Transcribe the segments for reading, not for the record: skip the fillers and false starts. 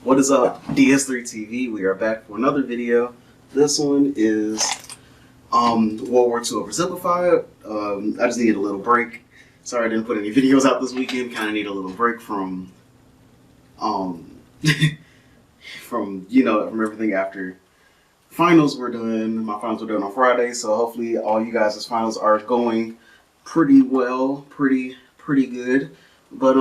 What is up, DS3 TV? We are back for another video. This one is World War II Oversimplified. I just needed a little break. Sorry I didn't put any videos out this weekend. Kind of need a little break from from everything after finals were done. My finals were done on Friday, so hopefully all you guys' finals are going pretty well, pretty good. But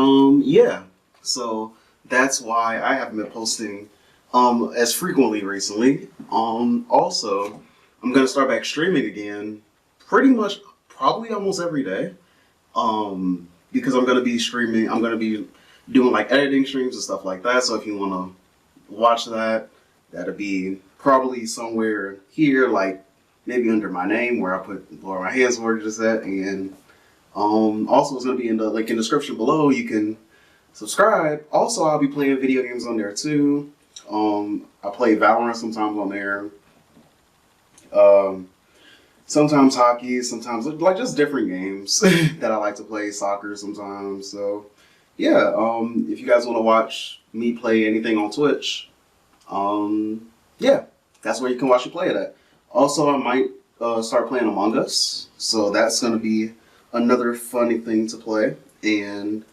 yeah, so that's why I haven't been posting as frequently recently. Also, I'm gonna start back streaming again, pretty much probably almost every day. Because I'm gonna be streaming. I'm gonna be doing like editing streams and stuff like that. So if you wanna watch that, that'll be probably somewhere here, like maybe under my name where my hands were just at, and also it's gonna be in the link in the description below. You can subscribe. Also, I'll be playing video games on there too. I play Valorant sometimes on there. Sometimes hockey, sometimes like just different games that I like to play. Soccer sometimes. So yeah, if you guys want to watch me play anything on Twitch, yeah, that's where you can watch me play it at. Also, I might start playing Among Us, so that's gonna be another funny thing to play. And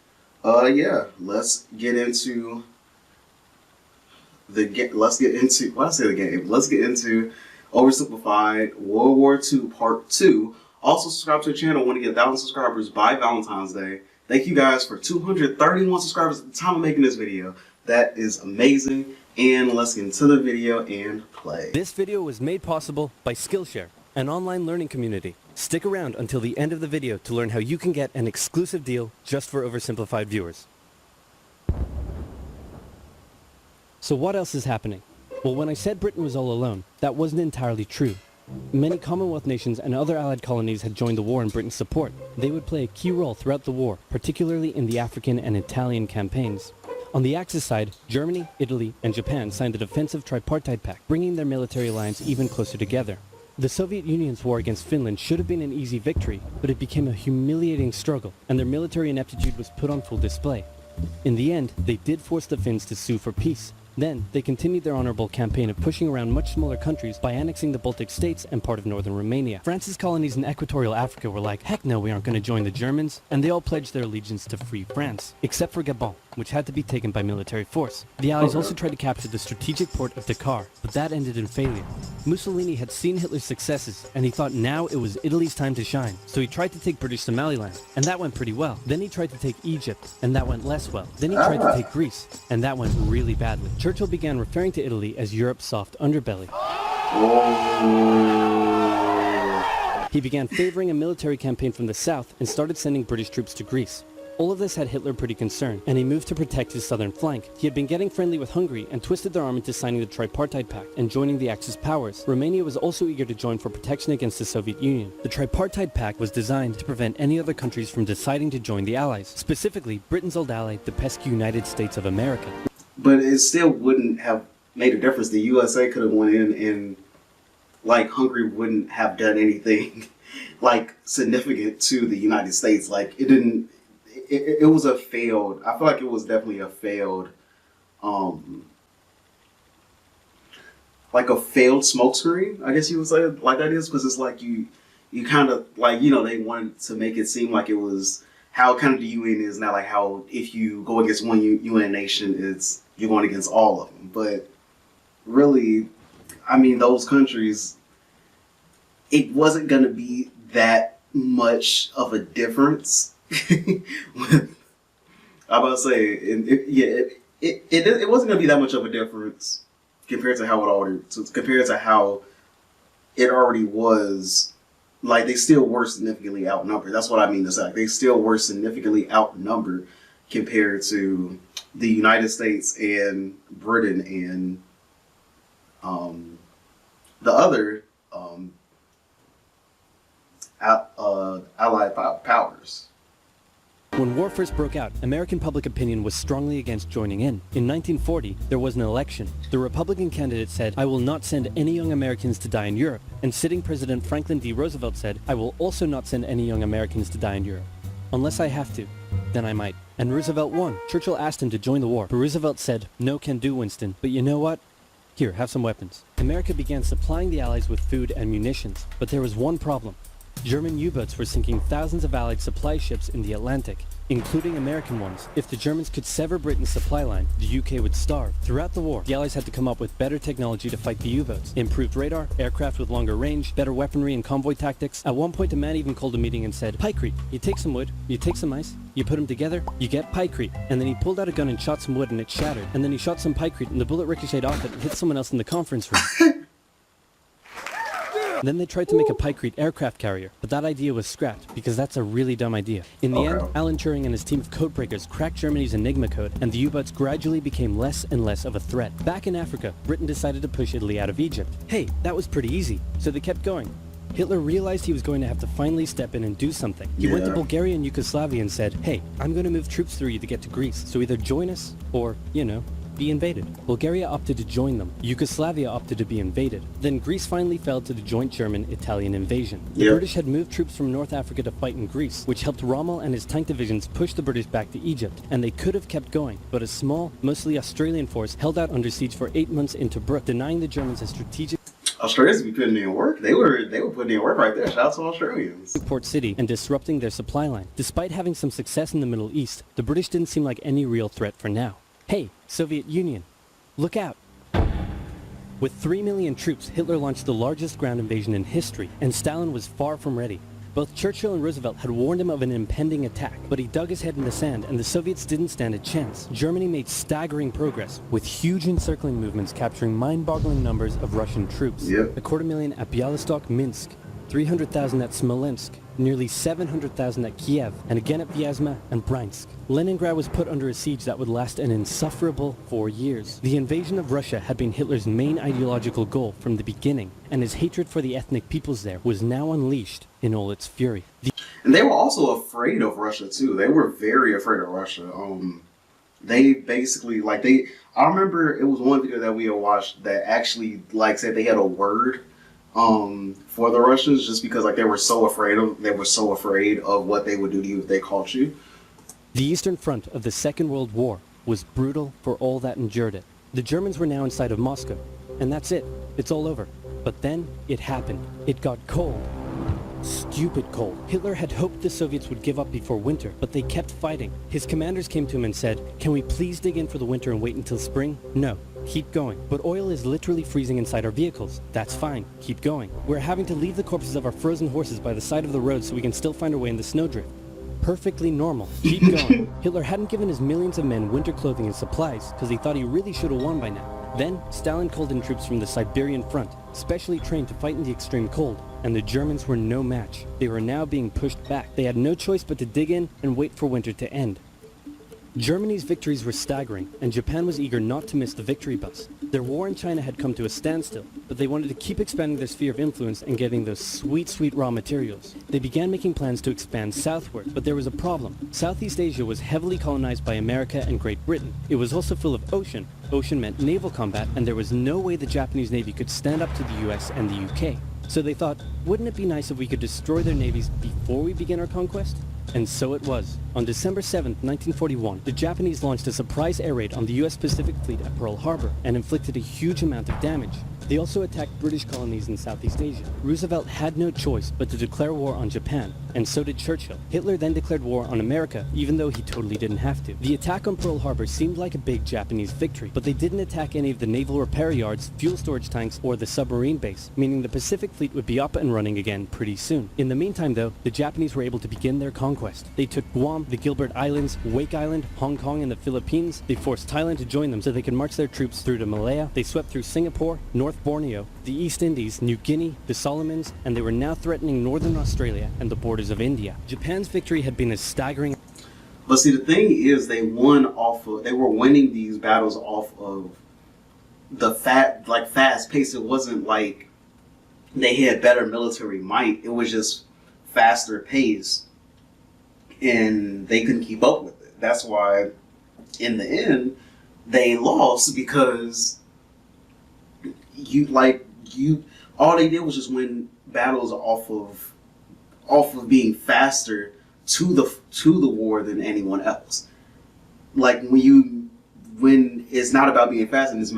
yeah, let's get into the game. Let's get into Oversimplified World War II Part 2. Also, subscribe to the channel. I want to get 1,000 subscribers by Valentine's Day. Thank you guys for 231 subscribers at the time of making this video. That is amazing. And let's get into the video and play. This video was made possible by Skillshare, an online learning community. Stick around until the end of the video to learn how you can get an exclusive deal just for Oversimplified viewers. So what else is happening? Well, when I said Britain was all alone, that wasn't entirely true. Many Commonwealth nations and other allied colonies had joined the war in Britain's support. They would play a key role throughout the war, particularly in the African and Italian campaigns. On the Axis side, Germany, Italy, and Japan signed the defensive tripartite pact, bringing their military alliance even closer together. The Soviet Union's war against Finland should have been an easy victory, but it became a humiliating struggle, and their military ineptitude was put on full display. In the end, they did force the Finns to sue for peace. Then, they continued their honorable campaign of pushing around much smaller countries by annexing the Baltic states and part of northern Romania. France's colonies in equatorial Africa were like, heck no, we aren't going to join the Germans, and they all pledged their allegiance to free France, except for Gabon, which had to be taken by military force. The Allies also tried to capture the strategic port of Dakar, but that ended in failure. Mussolini had seen Hitler's successes, and he thought now it was Italy's time to shine, so he tried to take British Somaliland, and that went pretty well. Then he tried to take Egypt, and that went less well. Then he tried to take Greece, and that went really badly. Churchill began referring to Italy as Europe's soft underbelly. He began favoring a military campaign from the south and started sending British troops to Greece. All of this had Hitler pretty concerned, and he moved to protect his southern flank. He had been getting friendly with Hungary and twisted their arm into signing the Tripartite Pact and joining the Axis powers. Romania was also eager to join for protection against the Soviet Union. The Tripartite Pact was designed to prevent any other countries from deciding to join the Allies, specifically Britain's old ally, the pesky United States of America. But it still wouldn't have made a difference. The USA could have went in and like Hungary wouldn't have done anything like significant to the United States. Like it didn't. It was a failed. I feel like it was definitely a failed, like a failed smokescreen. I guess you would say like that is, because it's like you kind of like they wanted to make it seem like it was how kind of the UN is now, like how if you go against one UN nation, you're going against all of them. But really, I mean, those countries, it wasn't going to be that much of a difference. I'm about to say, it wasn't going to be that much of a difference compared to how it already was. Like they still were significantly outnumbered. That's what I mean to say. Like, they still were significantly outnumbered compared to the United States and Britain and the other allied powers. When war first broke out, American public opinion was strongly against joining in. In 1940, there was an election. The Republican candidate said, "I will not send any young Americans to die in Europe." And sitting President Franklin D. Roosevelt said, "I will also not send any young Americans to die in Europe. Unless I have to, then I might." and Roosevelt won. Churchill asked him to join the war, but Roosevelt said, "No can do, Winston, but you know what? Here, have some weapons." America began supplying the Allies with food and munitions, but there was one problem. German U-boats were sinking thousands of Allied supply ships in the Atlantic, including American ones. If the Germans could sever Britain's supply line, the UK would starve. Throughout the war, the Allies had to come up with better technology to fight the U-boats. Improved radar, aircraft with longer range, better weaponry and convoy tactics. At one point, a man even called a meeting and said, "Pikecrete. You take some wood, you take some ice, you put them together, you get pikecrete." And then he pulled out a gun and shot some wood and it shattered. And then he shot some pikecrete and the bullet ricocheted off it and hit someone else in the conference room. Then they tried to make a pikecrete aircraft carrier, but that idea was scrapped because that's a really dumb idea. In the end, Alan Turing and his team of codebreakers cracked Germany's Enigma code, and the U-boats gradually became less and less of a threat. Back in Africa, Britain decided to push Italy out of Egypt. Hey, that was pretty easy, so they kept going. Hitler realized he was going to have to finally step in and do something. He went to Bulgaria and Yugoslavia and said, "Hey, I'm going to move troops through you to get to Greece, so either join us or, be invaded." Bulgaria opted to join them. Yugoslavia opted to be invaded. Then Greece finally fell to the joint German-Italian invasion. The British had moved troops from North Africa to fight in Greece, which helped Rommel and his tank divisions push the British back to Egypt. And they could have kept going, but a small, mostly Australian force held out under siege for 8 months in Tobruk, denying the Germans a strategic Australians be putting in work. They were putting in work right there. Shout out to Australians. port city and disrupting their supply line. Despite having some success in the Middle East, the British didn't seem like any real threat for now. Hey, Soviet Union, look out. With 3 million troops, Hitler launched the largest ground invasion in history, and Stalin was far from ready. Both Churchill and Roosevelt had warned him of an impending attack, but he dug his head in the sand and the Soviets didn't stand a chance. Germany made staggering progress, with huge encircling movements capturing mind-boggling numbers of Russian troops. A 250,000 at Bialystok, Minsk, 300,000 at Smolensk, nearly 700,000 at Kiev, and again at Vyazma and Bryansk. Leningrad was put under a siege that would last an insufferable 4 years. The invasion of Russia had been Hitler's main ideological goal from the beginning, and his hatred for the ethnic peoples there was now unleashed in all its fury. And they were also afraid of Russia too. They were very afraid of Russia. They basically I remember it was one video that we had watched that actually said they had a word for the Russians, just because they were so afraid of what they would do to you if they caught you. The Eastern Front of the Second World War was brutal for all that endured it. The Germans were now inside of Moscow, and that's it. It's all over. But then it happened. It got cold. Stupid cold. Hitler had hoped the Soviets would give up before winter, but they kept fighting. His commanders came to him and said, "Can we please dig in for the winter and wait until spring?" "No. Keep going." "But oil is literally freezing inside our vehicles." "That's fine. Keep going." "We're having to leave the corpses of our frozen horses by the side of the road so we can still find our way in the snowdrift." Perfectly normal. Keep going. Hitler hadn't given his millions of men winter clothing and supplies because he thought he really should have won by now. Then, Stalin called in troops from the Siberian front, specially trained to fight in the extreme cold, and the Germans were no match. They were now being pushed back. They had no choice but to dig in and wait for winter to end. Germany's victories were staggering, and Japan was eager not to miss the victory bus. Their war in China had come to a standstill, but they wanted to keep expanding their sphere of influence and getting those sweet, sweet raw materials. They began making plans to expand southward, but there was a problem. Southeast Asia was heavily colonized by America and Great Britain. It was also full of ocean. Ocean meant naval combat, and there was no way the Japanese Navy could stand up to the US and the UK. So they thought, wouldn't it be nice if we could destroy their navies before we begin our conquest? And so it was. On December 7th, 1941, the Japanese launched a surprise air raid on the US Pacific Fleet at Pearl Harbor and inflicted a huge amount of damage. They also attacked British colonies in Southeast Asia. Roosevelt had no choice but to declare war on Japan, and so did Churchill. Hitler then declared war on America, even though he totally didn't have to. The attack on Pearl Harbor seemed like a big Japanese victory, but they didn't attack any of the naval repair yards, fuel storage tanks, or the submarine base, meaning the Pacific Fleet would be up and running again pretty soon. In the meantime, though, the Japanese were able to begin their conquest. They took Guam, the Gilbert Islands, Wake Island, Hong Kong, and the Philippines. They forced Thailand to join them so they could march their troops through to Malaya. They swept through Singapore, North Borneo, the East Indies, New Guinea, the Solomons, and they were now threatening northern Australia and the borders of India. Japan's victory had been as staggering. But see, the thing is, they were winning these battles off of the fast pace. It wasn't like they had better military might. It was just faster pace, and they couldn't keep up with it. That's why, in the end, they lost, because all they did was just win battles off of being faster to the war than anyone else. like when it's not about being fast and it's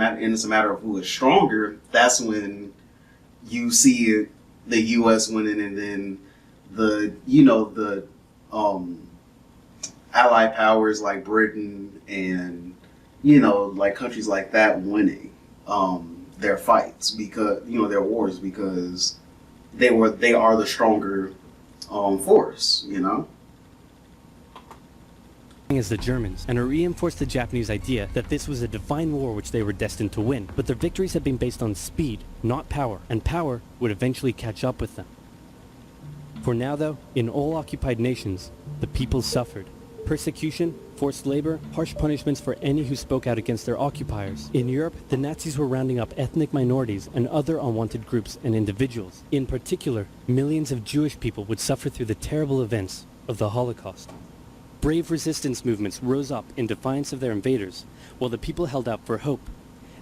a matter of who is stronger, that's when you see the U.S. winning, and then the allied powers like Britain and like countries like that winning their fights, because their wars, because they are the stronger force. As the Germans, and it reinforced the Japanese idea that this was a divine war which they were destined to win. But their victories had been based on speed, not power, and power would eventually catch up with them. For now though, in all occupied nations, the people suffered. Persecution, forced labor, harsh punishments for any who spoke out against their occupiers. In Europe, the Nazis were rounding up ethnic minorities and other unwanted groups and individuals. In particular, millions of Jewish people would suffer through the terrible events of the Holocaust. Brave resistance movements rose up in defiance of their invaders, while the people held out for hope.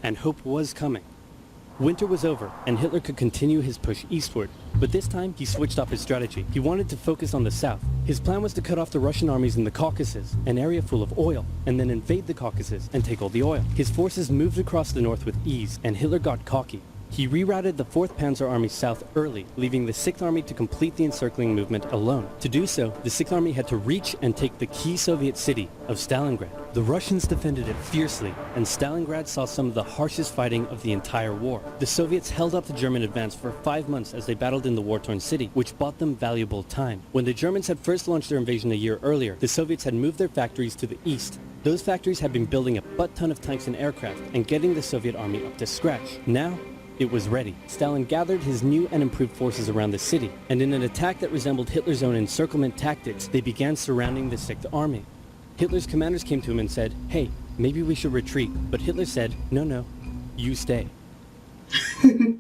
And hope was coming. Winter was over, and Hitler could continue his push eastward. But this time, he switched up his strategy. He wanted to focus on the south. His plan was to cut off the Russian armies in the Caucasus, an area full of oil, and then invade the Caucasus and take all the oil. His forces moved across the north with ease, and Hitler got cocky. He rerouted the 4th Panzer Army south early, leaving the 6th Army to complete the encircling movement alone. To do so, the 6th Army had to reach and take the key Soviet city of Stalingrad. The Russians defended it fiercely, and Stalingrad saw some of the harshest fighting of the entire war. The Soviets held up the German advance for 5 months as they battled in the war-torn city, which bought them valuable time. When the Germans had first launched their invasion a year earlier, the Soviets had moved their factories to the east. Those factories had been building a butt-ton of tanks and aircraft and getting the Soviet army up to scratch. Now, it was ready. Stalin gathered his new and improved forces around the city, and in an attack that resembled Hitler's own encirclement tactics, they began surrounding the 6th Army. Hitler's commanders came to him and said, "Hey, maybe we should retreat." But Hitler said, "No, you stay." The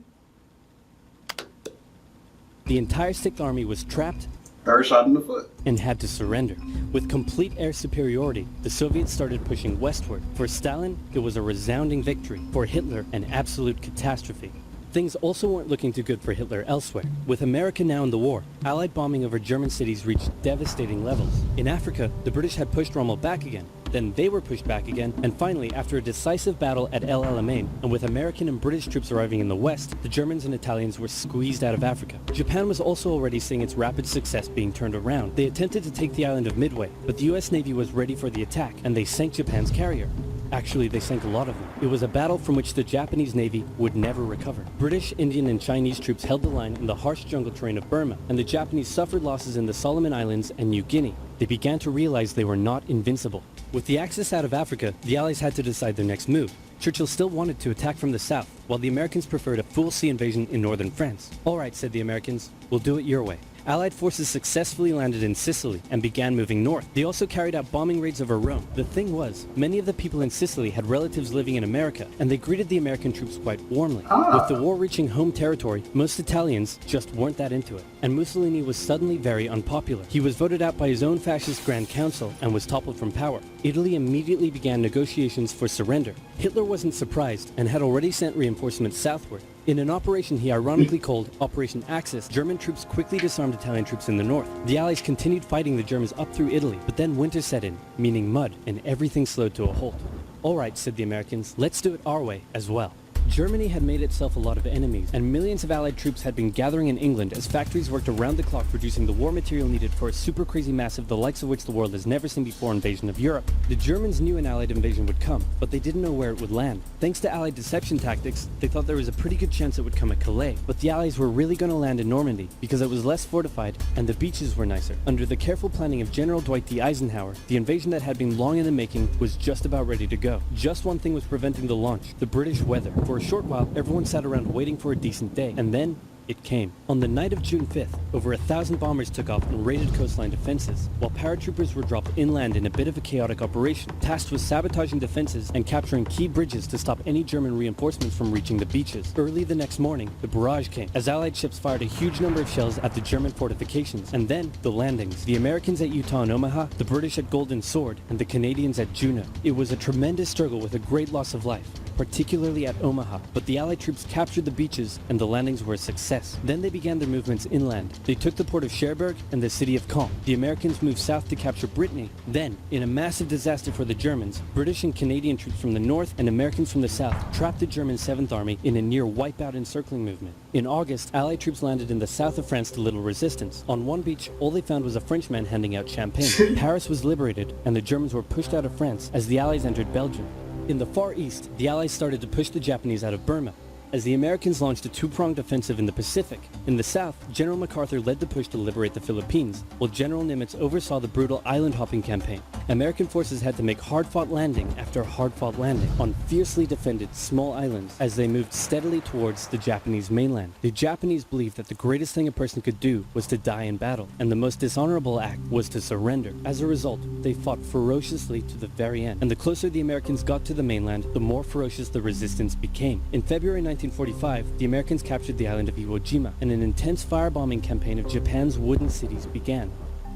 entire 6th Army was trapped, Third shot in the foot, and had to surrender. With complete air superiority, the Soviets started pushing westward. For Stalin, it was a resounding victory. For Hitler, an absolute catastrophe. Things also weren't looking too good for Hitler elsewhere. With America now in the war, Allied bombing over German cities reached devastating levels. In Africa, the British had pushed Rommel back again. Then they were pushed back again, and finally, after a decisive battle at El Alamein, and with American and British troops arriving in the west, the Germans and Italians were squeezed out of Africa. Japan was also already seeing its rapid success being turned around. They attempted to take the island of Midway, but the US Navy was ready for the attack, and they sank Japan's carrier. Actually, they sank a lot of them. It was a battle from which the Japanese Navy would never recover. British, Indian, and Chinese troops held the line in the harsh jungle terrain of Burma, and the Japanese suffered losses in the Solomon Islands and New Guinea. They began to realize they were not invincible. With the Axis out of Africa, the Allies had to decide their next move. Churchill still wanted to attack from the south, while the Americans preferred a full sea invasion in northern France. "All right," said the Americans, "we'll do it your way." Allied forces successfully landed in Sicily and began moving north. They also carried out bombing raids over Rome. The thing was, many of the people in Sicily had relatives living in America, and they greeted the American troops quite warmly. With the war reaching home territory, most Italians just weren't that into it, and Mussolini was suddenly very unpopular. He was voted out by his own fascist Grand Council and was toppled from power. Italy immediately began negotiations for surrender. Hitler wasn't surprised and had already sent reinforcements southward. In an operation he ironically called Operation Axis, German troops quickly disarmed Italian troops in the north. The Allies continued fighting the Germans up through Italy, but then winter set in, meaning mud, and everything slowed to a halt. "All right," said the Americans, "let's do it our way as well." Germany had made itself a lot of enemies, and millions of Allied troops had been gathering in England as factories worked around the clock producing the war material needed for a super crazy massive, the likes of which the world has never seen before, invasion of Europe. The Germans knew an Allied invasion would come, but they didn't know where it would land. Thanks to Allied deception tactics, they thought there was a pretty good chance it would come at Calais, but the Allies were really going to land in Normandy because it was less fortified and the beaches were nicer. Under the careful planning of General Dwight D. Eisenhower, the invasion that had been long in the making was just about ready to go. Just one thing was preventing the launch: the British weather. For a short while, everyone sat around waiting for a decent day, and then it came. On the night of June 5th, over 1,000 bombers took off and raided coastline defenses, while paratroopers were dropped inland in a bit of a chaotic operation, tasked with sabotaging defenses and capturing key bridges to stop any German reinforcements from reaching the beaches. Early the next morning, the barrage came, as Allied ships fired a huge number of shells at the German fortifications, and then the landings. The Americans at Utah and Omaha, the British at Golden Sword, and the Canadians at Juneau. It was a tremendous struggle with a great loss of life, particularly at Omaha, but the Allied troops captured the beaches and the landings were a success. success. Then they began their movements inland. They took the port of Cherbourg and the city of Caen. The Americans moved south to capture Brittany. Then, in a massive disaster for the Germans, British and Canadian troops from the north and Americans from the south trapped the German 7th Army in a near wipeout encircling movement. In August, Allied troops landed in the south of France to little resistance. On one beach, all they found was a Frenchman handing out champagne. Paris was liberated, and the Germans were pushed out of France as the Allies entered Belgium. In the Far East, the Allies started to push the Japanese out of Burma, as the Americans launched a two-pronged offensive in the Pacific. In the south, General MacArthur led the push to liberate the Philippines, while General Nimitz oversaw the brutal island-hopping campaign. American forces had to make hard-fought landing after hard-fought landing on fiercely defended small islands as they moved steadily towards the Japanese mainland. The Japanese believed that the greatest thing a person could do was to die in battle, and the most dishonorable act was to surrender. As a result, they fought ferociously to the very end, and the closer the Americans got to the mainland, the more ferocious the resistance became. In February 1945, the Americans captured the island of Iwo Jima, and an intense firebombing campaign of Japan's wooden cities began.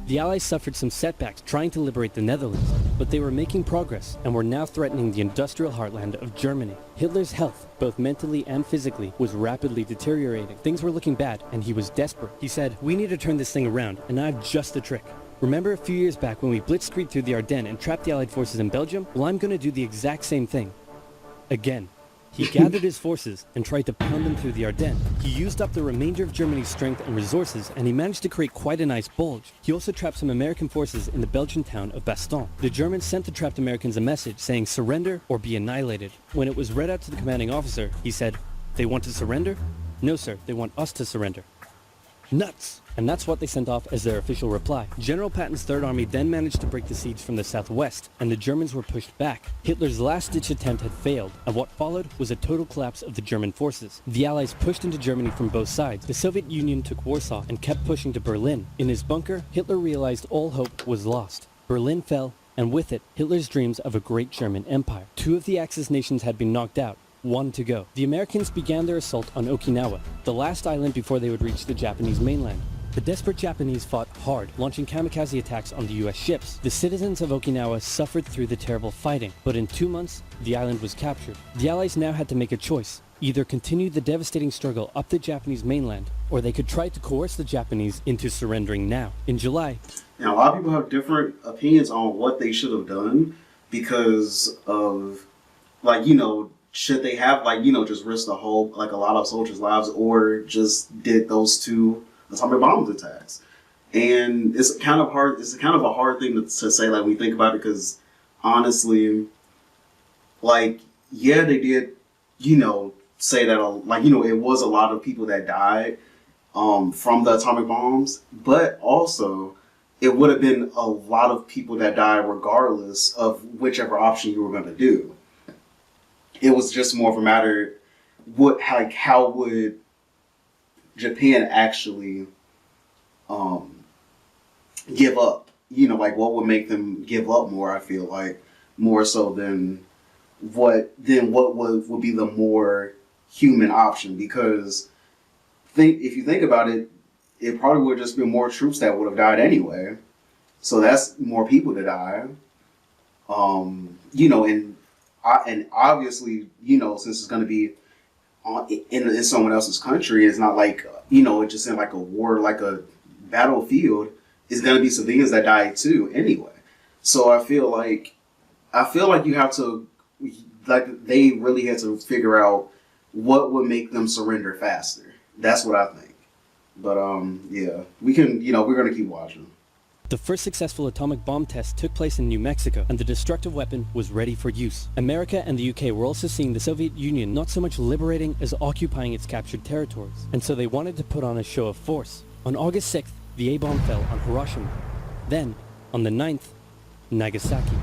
The Allies suffered some setbacks trying to liberate the Netherlands, but they were making progress and were now threatening the industrial heartland of Germany. Hitler's health, both mentally and physically, was rapidly deteriorating. Things were looking bad, and he was desperate. He said, "We need to turn this thing around, and I have just the trick. Remember a few years back when we blitzkrieged through the Ardennes and trapped the Allied forces in Belgium? Well, I'm going to do the exact same thing. Again." He gathered his forces and tried to pound them through the Ardennes. He used up the remainder of Germany's strength and resources, and he managed to create quite a nice bulge. He also trapped some American forces in the Belgian town of Bastogne. The Germans sent the trapped Americans a message saying surrender or be annihilated. When it was read out to the commanding officer, he said, "They want to surrender? No, sir, they want us to surrender." Nuts! And that's what they sent off as their official reply. General Patton's Third Army then managed to break the siege from the southwest, and the Germans were pushed back. Hitler's last-ditch attempt had failed, and what followed was a total collapse of the German forces. The Allies pushed into Germany from both sides. The Soviet Union took Warsaw and kept pushing to Berlin. In his bunker, Hitler realized all hope was lost. Berlin fell, and with it, Hitler's dreams of a great German empire. Two of the Axis nations had been knocked out. One to go. The Americans began their assault on Okinawa, the last island before they would reach the Japanese mainland. The desperate Japanese fought hard, launching kamikaze attacks on the US ships. The citizens of Okinawa suffered through the terrible fighting, but in 2 months, the island was captured. The Allies now had to make a choice. Either continue the devastating struggle up the Japanese mainland, or they could try to coerce the Japanese into surrendering now. In July, now a lot of people have different opinions on what they should have done because of, like, should they have, just risked a whole, a lot of soldiers' lives, or just did those two atomic bombs attacks? And it's kind of hard. It's kind of a hard thing to say, when you think about it, because honestly, yeah, they did, say that, it was a lot of people that died from the atomic bombs, but also it would have been a lot of people that died regardless of whichever option you were going to do. It was just more of a matter, how would Japan actually give up? What would make them give up more? I feel like more so than what would be the more human option. Because if you think about it, it probably would have just been more troops that would have died anyway. So that's more people to die. And obviously, since it's going to be in someone else's country, it's not like, it just in a war, a battlefield, it's going to be civilians that die too anyway. So I feel like you have to, they really had to figure out what would make them surrender faster. That's what I think. But yeah, we're going to keep watching. the first successful atomic bomb test took place in New Mexico, and the destructive weapon was ready for use. America and the UK were also seeing the Soviet Union not so much liberating as occupying its captured territories, and so they wanted to put on a show of force. On August 6th, the A-bomb fell on Hiroshima. Then, on the 9th, Nagasaki.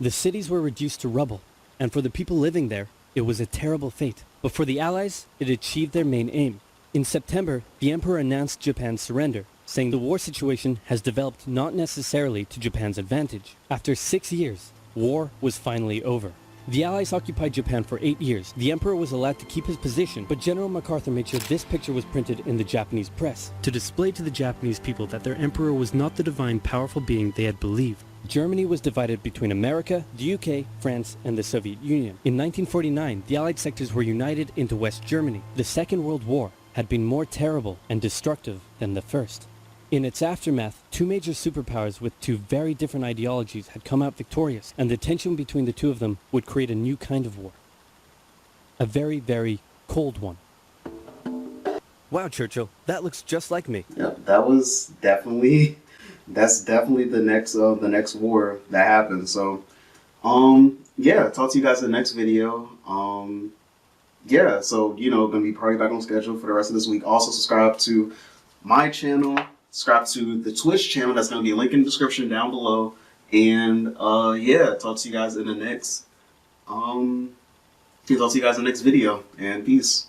The cities were reduced to rubble, and for the people living there, it was a terrible fate. But for the Allies, it achieved their main aim. In September, the Emperor announced Japan's surrender, saying the war situation has developed not necessarily to Japan's advantage. After 6 years, war was finally over. The Allies occupied Japan for 8 years. The Emperor was allowed to keep his position, but General MacArthur made sure this picture was printed in the Japanese press to display to the Japanese people that their Emperor was not the divine, powerful being they had believed. Germany was divided between America, the UK, France, and the Soviet Union. In 1949, the Allied sectors were united into West Germany. The Second World War had been more terrible and destructive than the first. In its aftermath, two major superpowers with two very different ideologies had come out victorious, and the tension between the two of them would create a new kind of war. A very, very cold one. Wow, Churchill, that looks just like me. Yep, that's definitely the next war that happened. So, yeah, talk to you guys in the next video. Yeah, so gonna be probably back on schedule for the rest of this week. Also, subscribe to my channel. Subscribe to the Twitch channel. That's gonna be a link in the description down below. And yeah, talk to you guys in the next. Talk to you guys in the next video. And peace.